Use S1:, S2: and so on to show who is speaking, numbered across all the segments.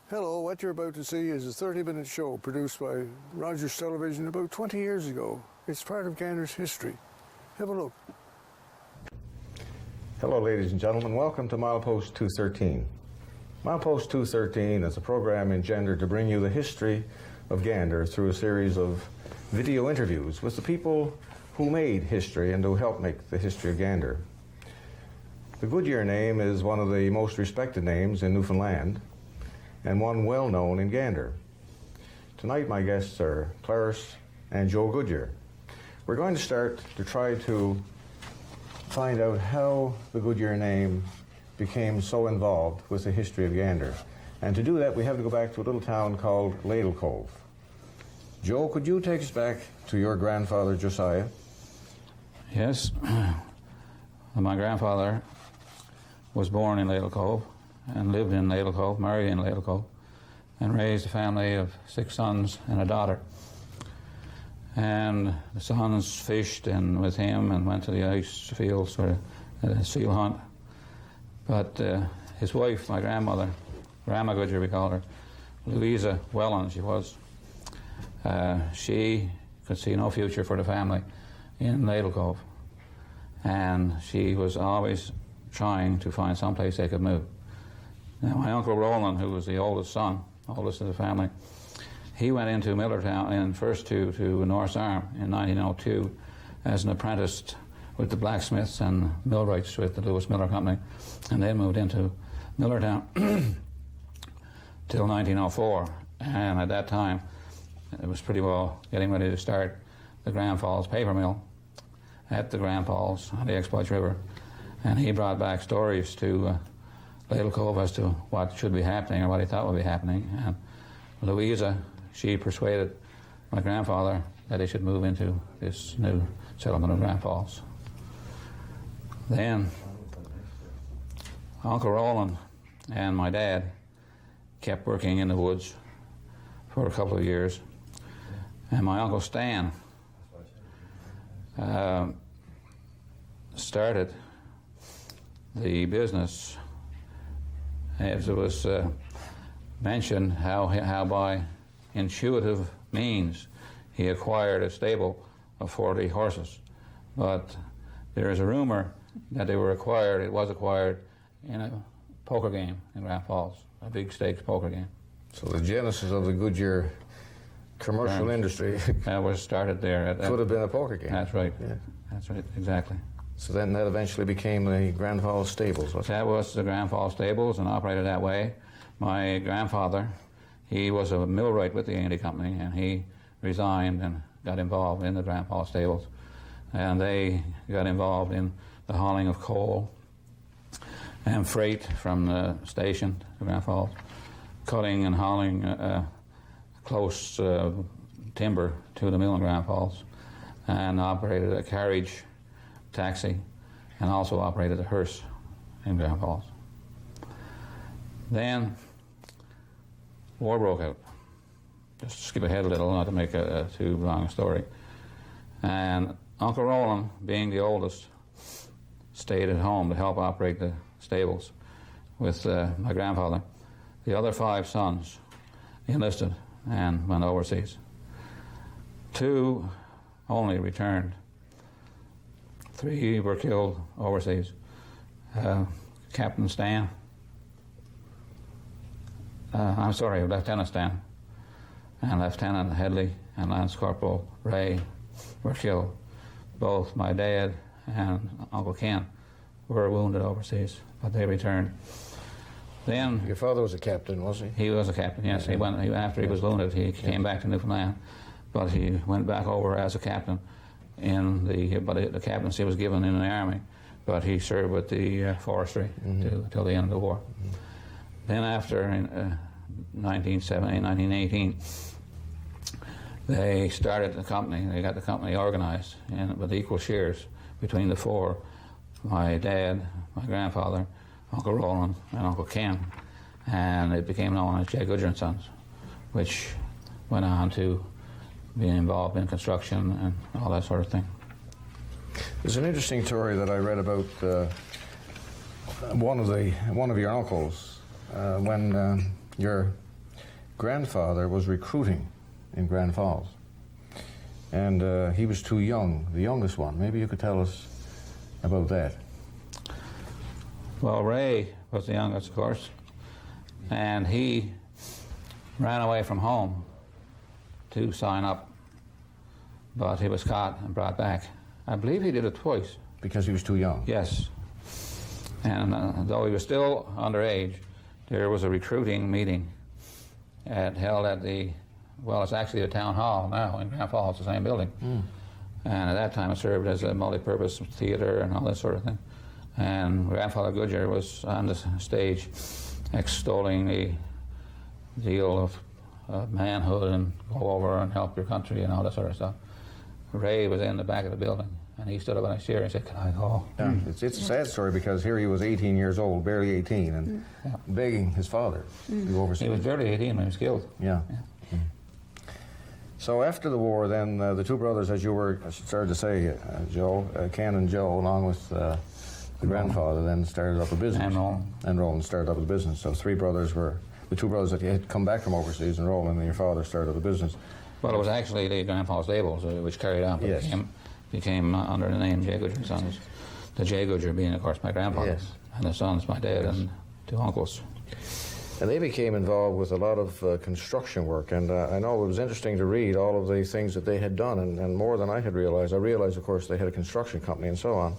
S1: Hello, what you're about to see is a 30-minute show produced by Rogers Television about 20 years ago. It's part of Gander's history. Have a look.
S2: Hello, ladies and gentlemen. Welcome to Milepost 213. Milepost 213 is a program engendered to bring you the history of Gander through a series of video interviews with the people who made history and who helped make the history of Gander. The Goodyear name is one of the most respected names in Newfoundland, and one well known in Gander. Tonight my guests are Clarice and Joe Goodyear. We're going to start to try to find out how the Goodyear name became so involved with the history of Gander. And to do that we have to go back to a little town called Ladle Cove. Joe, could you take us back to your grandfather Josiah?
S3: Yes. My grandfather was born in Ladle Cove and lived in Ladle Cove, married in Ladle Cove, and raised a family of 6 sons and a daughter. And the sons fished and with him and went to the ice fields for a seal hunt. But his wife, my grandmother, Grandma Goodyear we called her, Louisa Welland she was, she could see no future for the family in Ladle Cove. And she was always trying to find some place they could move. Now, my Uncle Roland, who was the oldest son, oldest of the family, he went into Millertown and first to North Arm in 1902 as an apprentice with the blacksmiths and millwrights with the Lewis Miller Company, and then moved into Millertown till 1904. And at that time, it was pretty well getting ready to start the Grand Falls paper mill at the Grand Falls on the Exploits River. And he brought back stories to Ladle Cove as to what should be happening or what he thought would be happening. And Louisa, she persuaded my grandfather that he should move into this new settlement of Grand Falls. Then Uncle Roland and my dad kept working in the woods for a couple of years. And my Uncle Stan started the business, as it was mentioned, how by intuitive means he acquired a stable of 40 horses. But there is a rumor that it was acquired in a poker game in Grand Falls, a big stakes poker game.
S2: So the genesis of the Goodyear commercial industry
S3: that was started there.
S2: Could have been a poker game.
S3: That's right.
S2: Yeah.
S3: That's right, exactly.
S2: So then that eventually became the Grand Falls Stables, wasn't it?
S3: That was the Grand Falls Stables and operated that way. My grandfather, he was a millwright with the A&E Company, and he resigned and got involved in the Grand Falls Stables. And they got involved in the hauling of coal and freight from the station to Grand Falls, cutting and hauling close timber to the mill in Grand Falls, and operated a carriage taxi, and also operated a hearse in Grand Falls. Then war broke out. Just to skip ahead a little, not to make a too long a story. And Uncle Roland, being the oldest, stayed at home to help operate the stables with my grandfather. The other 5 sons enlisted and went overseas. 2 only returned. 3 were killed overseas. Captain Stan, Lieutenant Stan, and Lieutenant Headley and Lance Corporal Ray were killed. Both my dad and Uncle Ken were wounded overseas, but they returned. Then
S2: your father was a captain, was he?
S3: He was a captain, yes. He went after he was wounded. He came back to Newfoundland, but he went back over as a captain. But the captaincy was given in the army, but he served with the forestry till the end of the war. Then after, in 1917, 1918, they started the company. They got the company organized with equal shares between the 4, my dad, my grandfather, Uncle Roland, and Uncle Ken, and it became known as J. Goodyear & Sons, which went on to being involved in construction and all that sort of thing.
S2: There's an interesting story that I read about one of your uncles when your grandfather was recruiting in Grand Falls. And he was too young, the youngest one. Maybe you could tell us about that.
S3: Well, Ray was the youngest, of course, and he ran away from home to sign up, but he was caught and brought back. I believe he did it twice.
S2: Because he was too young?
S3: Yes. And though he was still underage, there was a recruiting meeting held at the, well, it's actually a town hall now in Grand Falls, the same building. And at that time it served as a multi-purpose theater and all that sort of thing. And Grandfather Goodyear was on the stage extolling the deal of manhood and go over and help your country and all that sort of stuff. Ray was in the back of the building, and he stood up on a chair and said, "Can I go?"
S2: Yeah, it's a sad story, because here he was 18 years old, barely 18, and begging his father to go overseas.
S3: He was barely 18 when he was killed.
S2: Yeah. So after the war, then the two brothers, as you were started to say, Joe, Ken and Joe, along with the grandfather, then started up a business. And Roland started up a business. So three brothers were the two brothers that had come back from overseas, and Roland and your father started up a business.
S3: Well, it was actually the Grand Falls labels which carried on.
S2: Yes.
S3: Became under the name J. Goodyear Sons. The J. Goodyear being, of course, my grandfather.
S2: Yes.
S3: And the sons, my dad and two uncles.
S2: And they became involved with a lot of construction work, and I know it was interesting to read all of the things that they had done, and more than I had realized. I realized, of course, they had a construction company and so on,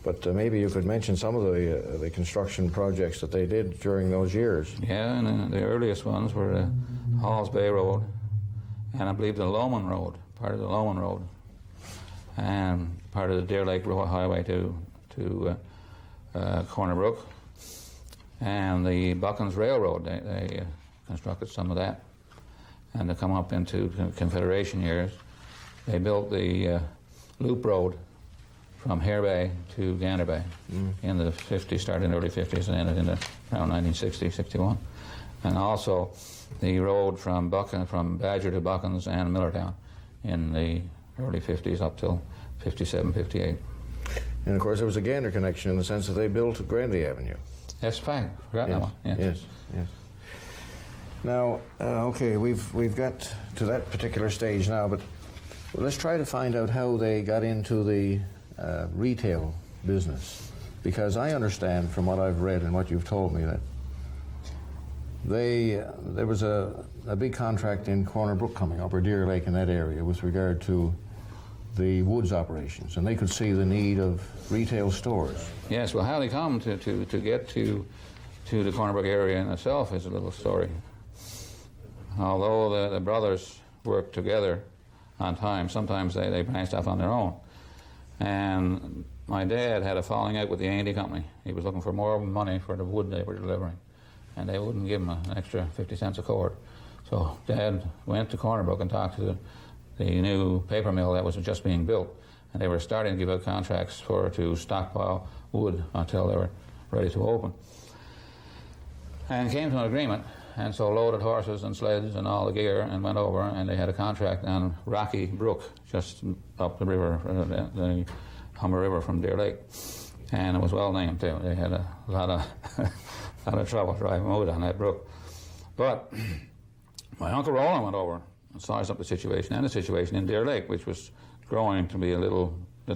S2: but maybe you could mention some of the construction projects that they did during those years.
S3: Yeah, and the earliest ones were Halls Bay Road, and I believe the Lowman Road, part of the Lowman Road, and part of the Deer Lake Highway to Corner Brook. And the Buckens Railroad, they constructed some of that. And to come up into Confederation years, they built the Loop Road from Hare Bay to Gander Bay in the 50s, started in the early 50s and ended in around 1960, 61. And also the road from Badger to Buckens and Millertown in the early 50s up till 57, 58.
S2: And of course there was a Gander connection in the sense that they built Grandy Avenue.
S3: That's fine. Forgot that one.
S2: Yes. Now, okay, we've got to that particular stage now, but let's try to find out how they got into the retail business, because I understand from what I've read and what you've told me that there was a big contract in Corner Brook coming up, or Deer Lake in that area, with regard to the woods operations, and they could see the need of retail stores.
S3: Yes, well, how they come to get to the Corner Brook area in itself is a little story. Although the brothers worked together on time, sometimes they branched off on their own. And my dad had a falling out with the A&D company. He was looking for more money for the wood they were delivering, and they wouldn't give him an extra 50 cents a cord. So Dad went to Corner Brook and talked to the new paper mill that was just being built, and they were starting to give out contracts to stockpile wood until they were ready to open. And came to an agreement, and so loaded horses and sleds and all the gear and went over, and they had a contract on Rocky Brook, just up the river, the Humber River from Deer Lake. And it was well named too. They had a lot of trouble driving wood on that brook. But my Uncle Roland went over and sized up the situation in Deer Lake, which was growing to be a little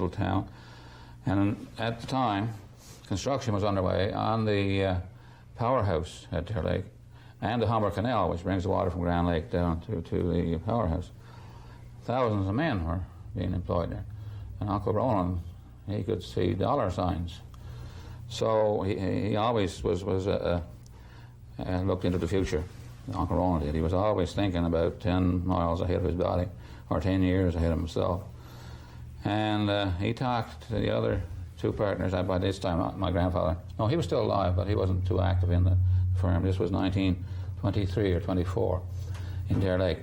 S3: town. And at the time, construction was underway on the powerhouse at Deer Lake and the Humber Canal, which brings the water from Grand Lake down to the powerhouse. Thousands of men were being employed there. And Uncle Roland, he could see dollar signs. So he always was looked into the future. Uncle Roland did. He was always thinking about 10 miles ahead of his body, or 10 years ahead of himself. And he talked to the other two partners. By this time, my grandfather, no, he was still alive, but he wasn't too active in the firm. This was 1923 or 24 in Deer Lake.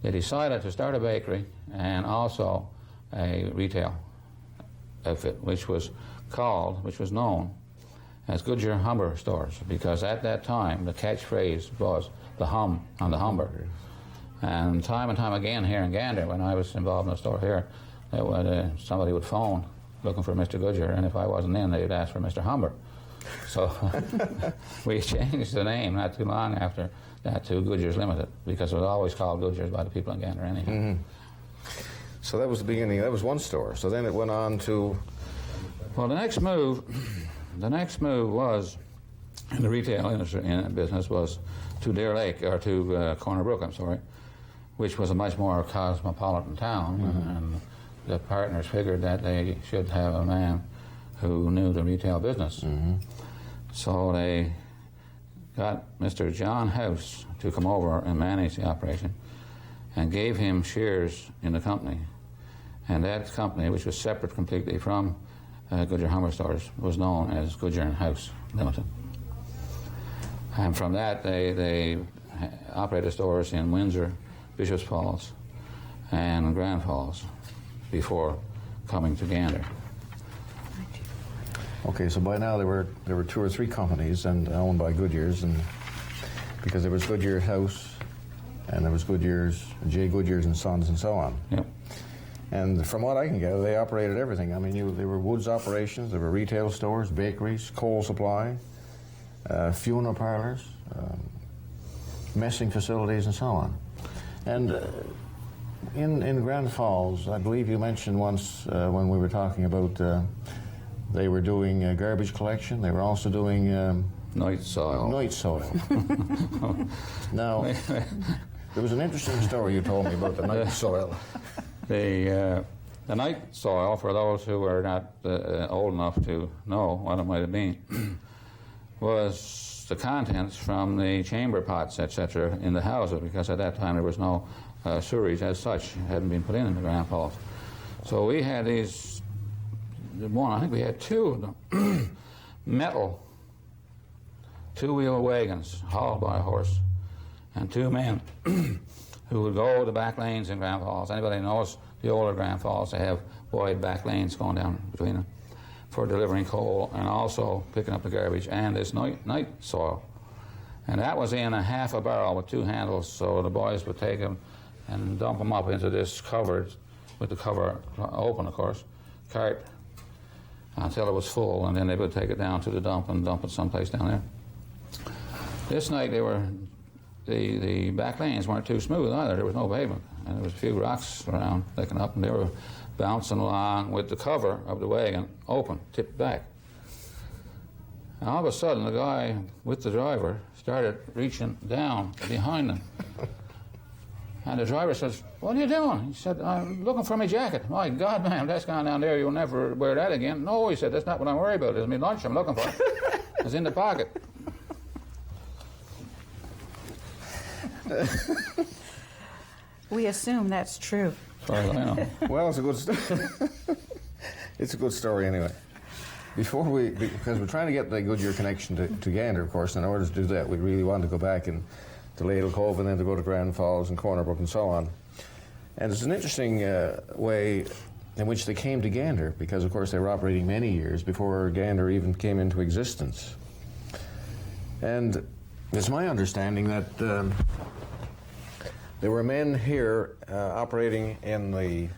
S3: They decided to start a bakery and also a retail outfit, which was known as Goodyear Humber stores, because at that time the catchphrase was the hum on the Humber. And time again here in Gander, when I was involved in a store here, somebody would phone looking for Mr. Goodyear, and if I wasn't in, they'd ask for Mr. Humber. So we changed the name not too long after that to Goodyear's Limited, because it was always called Goodyear's by the people in Gander anyhow.
S2: Mm-hmm. So that was the beginning. That was one store. So then it went on to...
S3: Well, the next move was, in the retail industry business, was to Deer Lake, or to Corner Brook, I'm sorry, which was a much more cosmopolitan town,
S2: Mm-hmm.
S3: and the partners figured that they should have a man who knew the retail business.
S2: Mm-hmm.
S3: So they got Mr. John House to come over and manage the operation, and gave him shares in the company. And that company, which was separate completely from Goodyear Hummer Stores, was known as Goodyear and House Limited. And from that, they operated stores in Windsor, Bishop's Falls, and Grand Falls before coming to Gander.
S2: Okay, so by now there were 2 or 3 companies and owned by Goodyear's, and because there was Goodyear House, and there was Goodyear's, J. Goodyear's and Sons, and so on.
S3: Yep.
S2: And from what I can gather, they operated everything. I mean, there were woods operations, there were retail stores, bakeries, coal supply, funeral parlors, messing facilities, and so on. And in Grand Falls, I believe you mentioned once when we were talking about they were doing garbage collection. They were also doing
S3: Night soil.
S2: night soil. Now, there was an interesting story you told me about the night soil.
S3: The night soil, for those who are not old enough to know what it might have been, was the contents from the chamber pots, etc., in the houses, because at that time there was no sewerage as such, hadn't been put in the Grand Falls. So we had these, I think we had 2 of them, metal 2-wheel wagons hauled by a horse, and 2 men who would go the back lanes in Grand Falls. Anybody knows the older Grand Falls, they have wide back lanes going down between them for delivering coal and also picking up the garbage and this night soil. And that was in a half a barrel with 2 handles, so the boys would take them and dump them up into this covered, with the cover open, of course, cart until it was full, and then they would take it down to the dump and dump it someplace down there. This night the back lanes weren't too smooth either. There was no pavement, and there was a few rocks around sticking up, and they were bouncing along with the cover of the wagon open, tipped back. And all of a sudden, the guy with the driver started reaching down behind them. And the driver says, "What are you doing?" He said, "I'm looking for my jacket." "My God, man, that's gone down there. You'll never wear that again." "No," he said, "that's not what I'm worried about. It's my lunch I'm looking for." It's in the pocket.
S4: We assume that's true.
S3: As far as I know.
S2: Well, it's a good story. It's a good story anyway. Because we're trying to get the Goodyear connection to Gander, of course, in order to do that, we really want to go back to Ladle Cove and then to go to Grand Falls and Corner Brook and so on. And it's an interesting way in which they came to Gander, because, of course, they were operating many years before Gander even came into existence. And it's my understanding that there were men here operating in the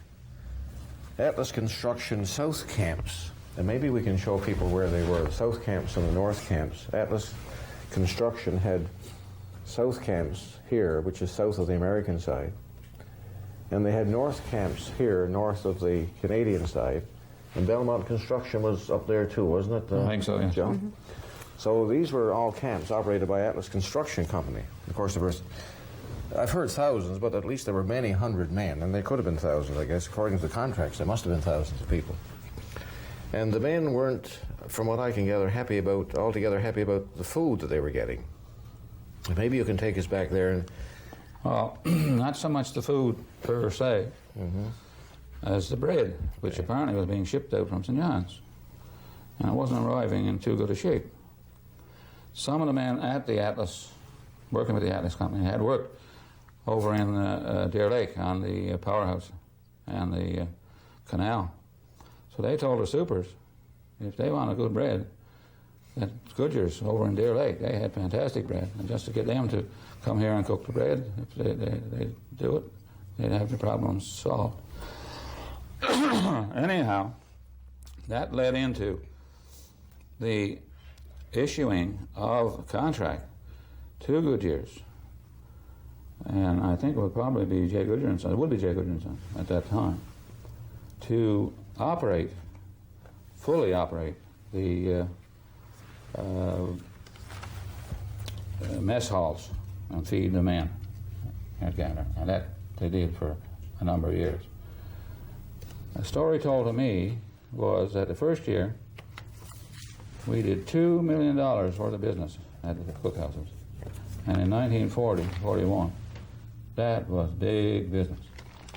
S2: Atlas Construction South Camps. And maybe we can show people where they were, the South Camps and the North Camps. Atlas Construction had South Camps here, which is south of the American side. And they had North Camps here, north of the Canadian side. And Belmont Construction was up there too, wasn't it?
S3: I think so, yeah.
S2: John?
S4: Mm-hmm.
S2: So these were all camps operated by Atlas Construction Company. Of course, there were, I've heard thousands, but at least there were many hundred men, and there could have been thousands, I guess. According to the contracts, there must have been thousands of people. And the men weren't, from what I can gather, altogether happy about the food that they were getting. Maybe you can take us back there and...
S3: Well, not so much the food per se, as the bread, which apparently was being shipped out from St. John's. And it wasn't arriving in too good a shape. Some of the men at the Atlas, working with the Atlas Company, had worked over in Deer Lake on the powerhouse and the canal. So they told the supers, if they wanted good bread, that Goodyear's over in Deer Lake, they had fantastic bread. And just to get them to come here and cook the bread, if they do it, they'd have the problems solved. Anyhow, that led into the issuing of a contract to Goodyear's, and I think it would probably be J. Goodyear and Son, it would be J. Goodyear and Son at that time, to fully operate the mess halls and feed the men at Gander, and that they did for a number of years. A story told to me was that the first year we did $2 million worth of business at the cookhouses, and in 1940-41, that was big business,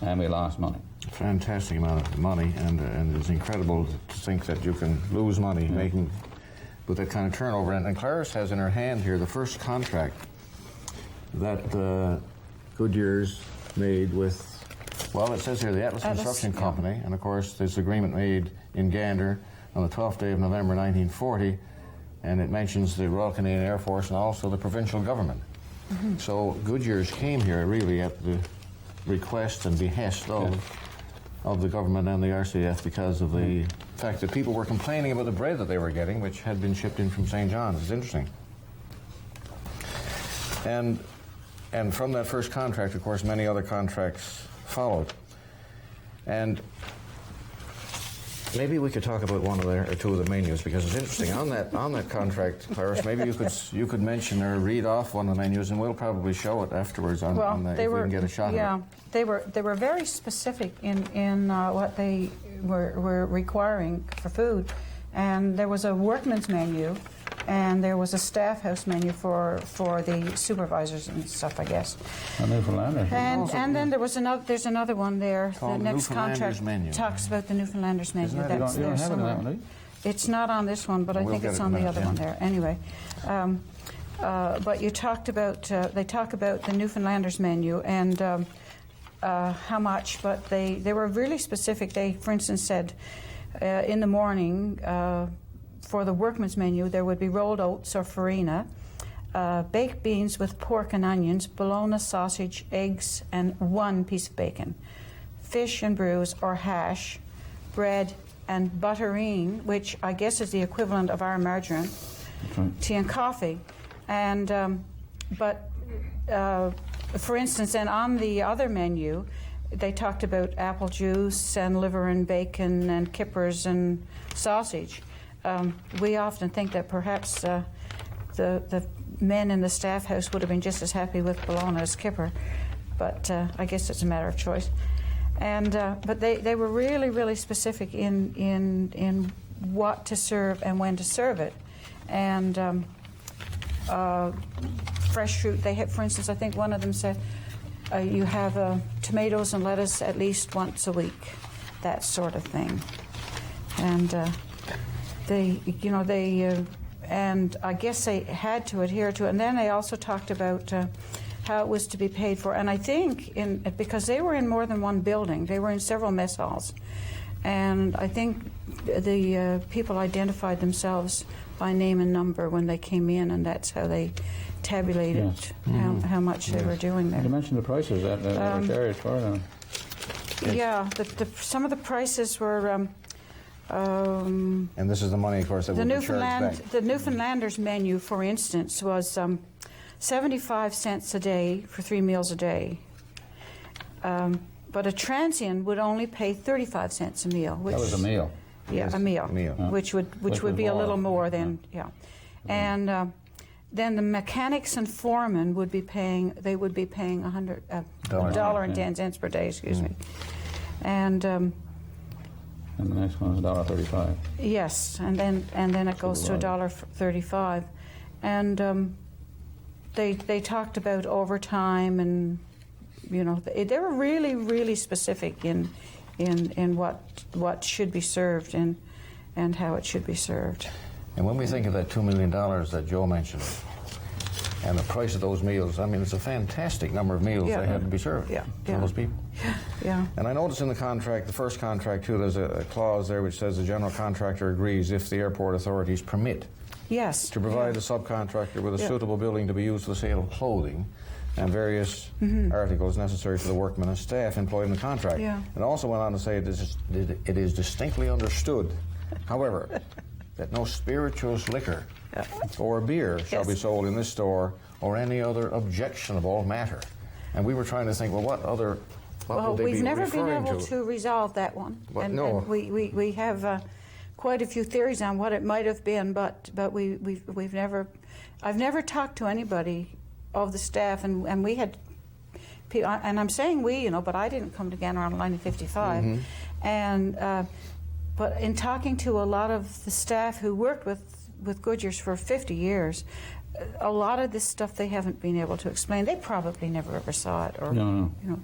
S3: and we lost money.
S2: Fantastic amount of money, and it's incredible to think that you can lose money making with that kind of turnover. And Clarice has in her hand here the first contract that Goodyear's made with, well, it says here the Atlas Construction Company, and of course this agreement made in Gander on the 12th day of November 1940, and it mentions the Royal Canadian Air Force and also the provincial government. Mm-hmm. So Goodyear's came here really at the request and behest of the government and the RCF because of the fact that people were complaining about the bread that they were getting, which had been shipped in from St. John's. It's interesting. And from that first contract, of course, many other contracts followed. And maybe we could talk about one or two of the menus, because it's interesting. On that contract, Clarice, maybe you could mention or read off one of the menus, and we'll probably show it afterwards if we can get a shot of it.
S4: They were very specific in what they were requiring for food, and there was a workman's menu, and there was a staff house menu for the supervisors and stuff, I guess.
S3: A Newfoundlander.
S4: And then there's another one there.
S2: Called
S4: the next contract
S2: menu.
S4: talks about the Newfoundlanders menu.
S3: You don't have it on that one, do you?
S4: It's not on this one, but I think it's on the other one there. Anyway, but you talked about they talk about the Newfoundlanders menu and how much, but they were really specific. They, for instance, said in the morning for the workman's menu there would be rolled oats or farina, baked beans with pork and onions, bologna sausage, eggs, and one piece of bacon, fish and brews or hash, bread, and butterine, which I guess is the equivalent of our margarine, tea and coffee. And for instance, and on the other menu, they talked about apple juice and liver and bacon and kippers and sausage. We often think that perhaps the men in the staff house would have been just as happy with bologna as kipper, but I guess it's a matter of choice. And but they were really, really specific in what to serve and when to serve it. And fresh fruit, they had, for instance, I think one of them said you have tomatoes and lettuce at least once a week, that sort of thing. And and I guess they had to adhere to it. And then they also talked about how it was to be paid for. And I think because they were in more than one building, they were in several mess halls. And I think the people identified themselves by name and number when they came in, and that's how they tabulated how much they were doing there.
S3: You mentioned the prices that were charged for them.
S4: Yeah, some of the prices were...
S2: and this is the money, of course, that would be charged back.
S4: The Newfoundlanders menu, for instance, was 75 cents a day for 3 meals a day. But a transient would only pay 35 cents a meal.
S3: That was a meal.
S4: Yeah, a meal. Which would be a little more than, And then the mechanics and foremen would be paying $1.10 per day, excuse me. And
S3: the next one is $1.35.
S4: Yes, and then it goes to $1.35, and they talked about overtime, and they were really, really specific in what should be served and how it should be served.
S2: And when we think of that $2 million that Joe mentioned, and the price of those meals, I mean, it's a fantastic number of meals they had to be served to those people.
S4: Yeah.
S2: And I noticed in the contract, the first contract too, there's a clause there which says the general contractor agrees if the airport authorities permit to provide the subcontractor with a suitable building to be used for the sale of clothing and various articles necessary for the workmen and staff employed in the contract.
S4: Yeah.
S2: And also went on to say it is distinctly understood, however, that no spirituous liquor or beer shall
S4: Yes.
S2: be sold in this store or any other objectionable matter. And we were trying to think, well, what
S4: Well,
S2: would they
S4: we've
S2: be
S4: never been
S2: referring
S4: able to resolve that one.
S2: Well,
S4: and,
S2: no.
S4: and we have quite a few theories on what it might have been, but we've never. I've never talked to anybody of the staff, and we had. And I'm saying we, you know, but I didn't come to Gander until 1955, and but in talking to a lot of the staff who worked with Goodyear's for 50 years. A lot of this stuff they haven't been able to explain. They probably never ever saw it, or
S3: No.
S4: you know.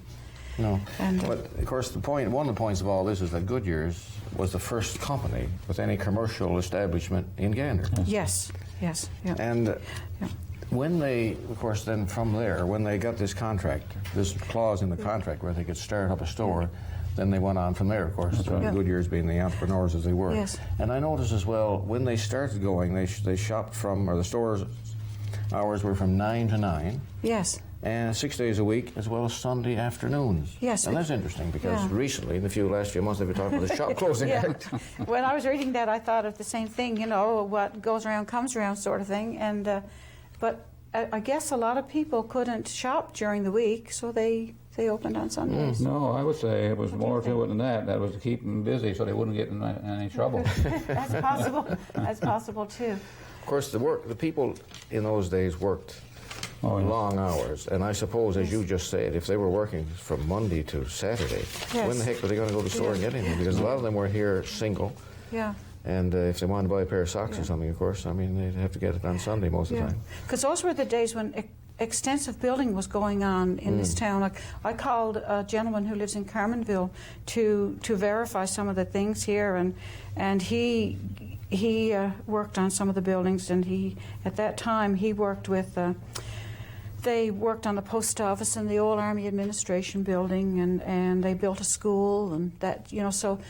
S2: No.
S4: And,
S2: But of course, one of the points of all this is that Goodyear's was the first company with any commercial establishment in Gander.
S4: Yes, yeah.
S2: And
S4: Yeah.
S2: when they, of course, then from there, when they got this contract, this clause in the contract where they could start up a store, then they went on from there, of course,
S3: right.
S4: Yeah.
S2: Goodyear's being the entrepreneurs as they were.
S4: Yes.
S2: And I noticed as well, when they started going, they shopped from, or the stores hours were from 9 to 9.
S4: Yes.
S2: And 6 days a week, as well as Sunday afternoons.
S4: Yes.
S2: And that's interesting because
S4: Yeah.
S2: recently, in the last few months, they've been talking about the shop closing
S4: Yeah.
S2: act.
S4: When I was reading that, I thought of the same thing. You know, what goes around comes around, sort of thing. And but I guess a lot of people couldn't shop during the week, so they opened on Sundays.
S3: No, I would say it was more to it than that. That was to keep them busy so they wouldn't get in any trouble.
S4: That's possible. That's possible too.
S2: Of course, the people in those days worked
S3: Oh, yeah.
S2: long hours, and I suppose, as you just said, if they were working from Monday to Saturday,
S4: Yes.
S2: when the heck were they going to go to the store and get anything? Because a lot of them were here single,
S4: Yeah.
S2: and if they wanted to buy a pair of socks or something, of course, I mean, they'd have to get it on Sunday most of the
S4: Yeah.
S2: time.
S4: Because those were the days when extensive building was going on in this town. Like, I called a gentleman who lives in Carmenville to verify some of the things here, and he worked on some of the buildings, and at that time he worked with. They worked on the post office and the old Army Administration building, and they built a school, and that, you know, so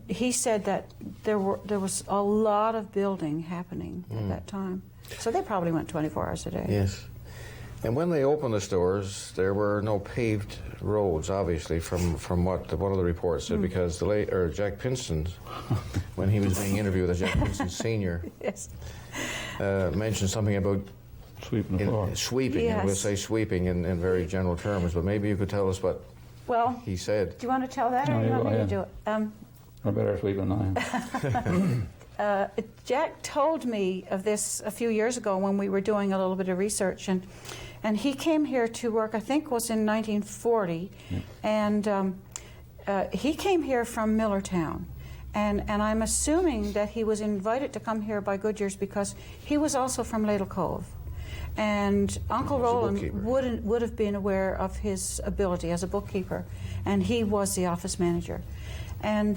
S4: he said that there was a lot of building happening at that time. So they probably went 24 hours a day.
S2: Yes. And when they opened the stores, there were no paved roads, obviously, from what one of the reports said, because Jack Pinson, when he was being interviewed as Jack Pinson Sr.,
S4: Yes.
S2: mentioned something about
S3: Sweeping the floor.
S2: sweeping, and we'll
S4: Yes.
S2: say sweeping in very general terms, but maybe you could tell us what
S4: Well,
S2: he said.
S4: do you want to tell that, or
S3: No,
S4: do you
S3: you
S4: want
S3: go
S4: me to
S3: ahead.
S4: do it?
S3: I better sweep than I am.
S4: Jack told me of this a few years ago when we were doing a little bit of research, and he came here to work, I think it was in 1940, and he came here from Millertown. And I'm assuming that he was invited to come here by Goodyear's because he was also from Ladle Cove. And Uncle
S2: He was a
S4: Roland
S2: bookkeeper.
S4: would have been aware of his ability as a bookkeeper, and he was the office manager. And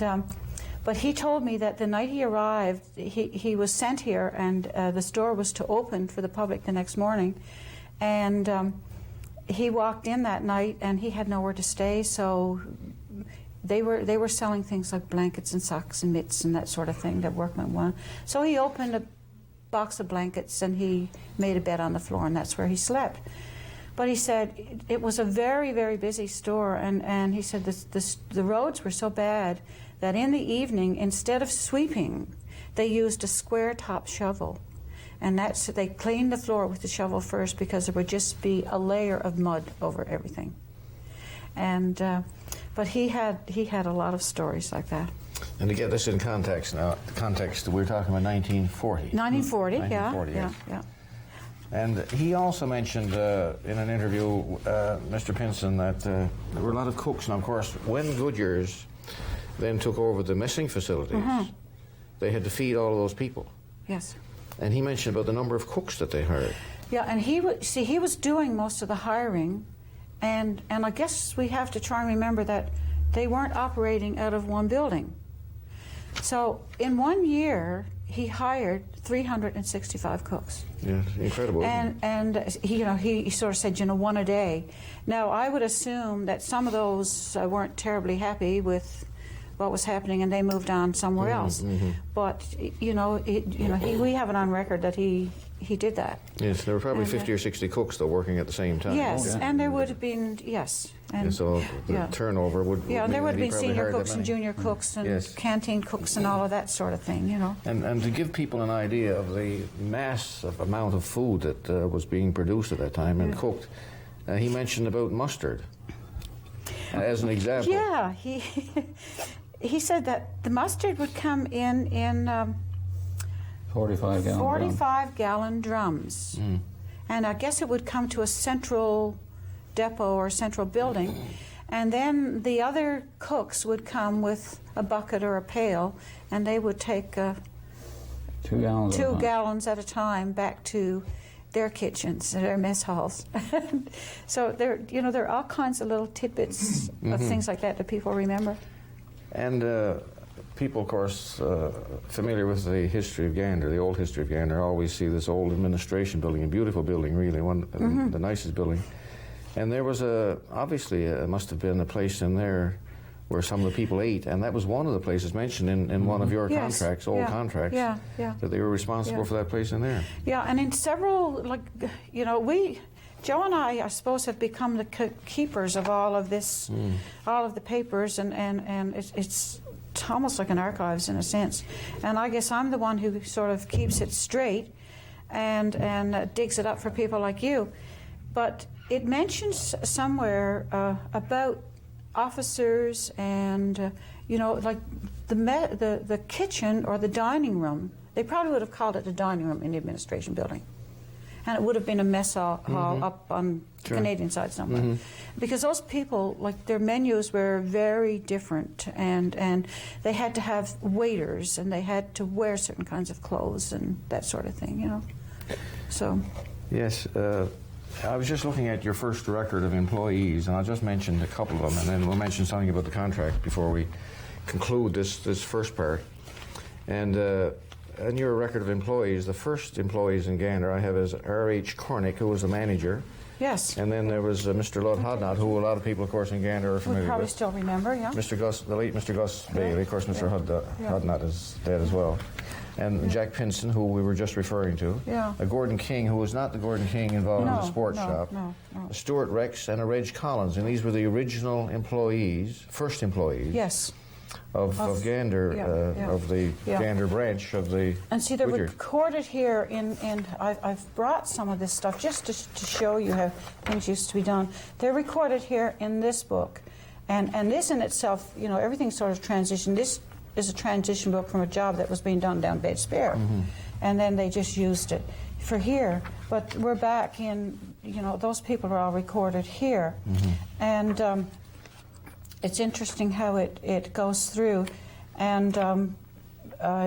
S4: but he told me that the night he arrived, he was sent here, and the store was to open for the public the next morning. And he walked in that night, and he had nowhere to stay, so they were selling things like blankets and socks and mitts and that sort of thing that workmen want. So he opened a box of blankets, and he made a bed on the floor, and that's where he slept. But he said it was a very, very busy store, and he said the roads were so bad that in the evening, instead of sweeping, they used a square-top shovel. And they cleaned the floor with the shovel first because there would just be a layer of mud over everything. And but he had a lot of stories like that.
S2: And to get this in context now, we're talking about 1940.
S4: 1940,
S2: 1940,
S4: yeah,
S2: yes.
S4: yeah.
S2: And he also mentioned in an interview, Mr. Pinson, that there were a lot of cooks. And of course, when Goodyear's then took over the messing facilities, they had to feed all of those people.
S4: Yes.
S2: And he mentioned about the number of cooks that they hired.
S4: Yeah, and he was doing most of the hiring, and I guess we have to try and remember that they weren't operating out of one building. So in 1 year, he hired 365 cooks.
S2: Yeah, incredible.
S4: And he sort of said, one a day. Now I would assume that some of those weren't terribly happy with what was happening, and they moved on somewhere else. But we have it on record that he did that.
S2: Yes, there were probably 50 or 60 cooks though working at the same time.
S4: Yes,
S3: Oh, yeah.
S4: and there would have been, yes. And,
S2: so the turnover would...
S4: Yeah, and there would have been senior cooks and
S2: many.
S4: junior cooks and canteen cooks and all of that sort of thing, you know.
S2: And to give people an idea of the massive amount of food that was being produced at that time and cooked, he mentioned about mustard as an example.
S4: Yeah, he said that the mustard would come in 45-gallon drums. And I guess it would come to a central depot or central building, and then the other cooks would come with a bucket or a pail, and they would take
S3: 2 gallons.
S4: 2 gallons at a time back to their kitchens, their mess halls. So there are all kinds of little tidbits of things like that people remember.
S2: And people, of course, familiar with the history of Gander, the old history of Gander, always see this old administration building, a beautiful building, really, the nicest building. And there was obviously, must have been a place in there where some of the people ate, and that was one of the places mentioned in one of your contracts, old contracts, that they were responsible for that place in there.
S4: Yeah, and in several, Joe and I suppose, have become the keepers of all of this, all of the papers, and it's almost like an archives in a sense. And I guess I'm the one who sort of keeps it straight and digs it up for people like you. But it mentions somewhere about officers and, like the kitchen or the dining room. They probably would have called it the dining room in the administration building. And it would have been a mess hall up on the Canadian side somewhere. Because those people, like, their menus were very different, and they had to have waiters, and they had to wear certain kinds of clothes and that sort of thing, So.
S2: Yes, I was just looking at your first record of employees, and I'll just mention a couple of them, and then we'll mention something about the contract before we conclude this first part. And in your record of employees, the first employees in Gander I have is R.H. Cornick, who was the manager.
S4: Yes.
S2: And then there was Mr. Lud Hodnott, who a lot of people, of course, in Gander are familiar with.
S4: We probably still remember, yeah.
S2: The late Mr. Gus Bailey, of course, Mr. Hodnott is dead as well. And Jack Pinson, who we were just referring to.
S4: Yeah.
S2: A Gordon King, who was not the Gordon King involved in the sports shop. A Stuart Rex and a Reg Collins. And these were the original employees, first employees.
S4: Yes.
S2: Of Gander, of the Gander branch of the
S4: And see, they're
S2: Goodyear.
S4: recorded here I've brought some of this stuff just to show you how things used to be done. They're recorded here in this book. And this in itself, everything's sort of transitioned. This is a transition book from a job that was being done down Bed Spear. And then they just used it for here. But we're back in, those people are all recorded here. And it's interesting how it goes through. And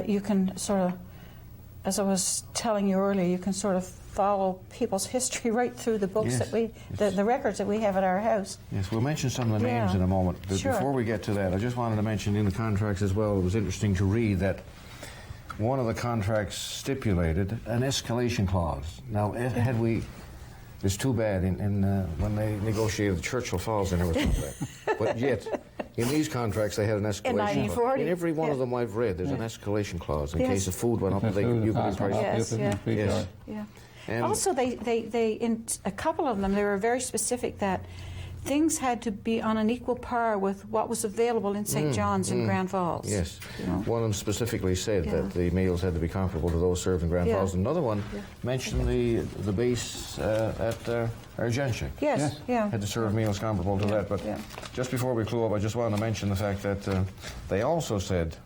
S4: you can sort of, as I was telling you earlier, you can sort of follow people's history right through the books that the records that we have at our house.
S2: Yes, we'll mention some of the names in a moment. But before we get to that, I just wanted to mention in the contracts as well, it was interesting to read that one of the contracts stipulated an escalation clause. Now, it's too bad when they negotiated Churchill Falls, and there was none of that. But yet, in these contracts, they had an escalation clause.
S4: In 1940.
S2: In every one of them I've read, there's an escalation clause in case the food went up. You could price.
S4: Yes. And also, they in a couple of them, they were very specific that things had to be on an equal par with what was available in St. John's and Grand Falls.
S2: Yes. One of them specifically said that the meals had to be comparable to those served in Grand Falls. Another one mentioned the base at Argentia.
S4: Yes.
S2: Had to serve meals comparable to that. But just before we clue up, I just wanted to mention the fact that they also said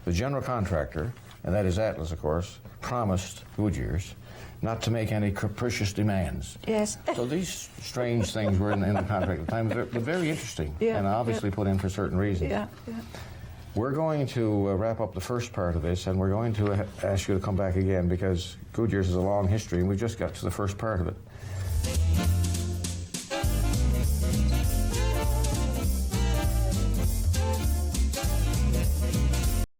S2: the general contractor, and that is Atlas, of course, promised Goodyear's not to make any capricious demands.
S4: Yes.
S2: So these strange things were in the contract at the time. They're very interesting and obviously put in for certain reasons. We're going to wrap up the first part of this, and we're going to ask you to come back again because Goodyear's is a long history, and we just got to the first part of it.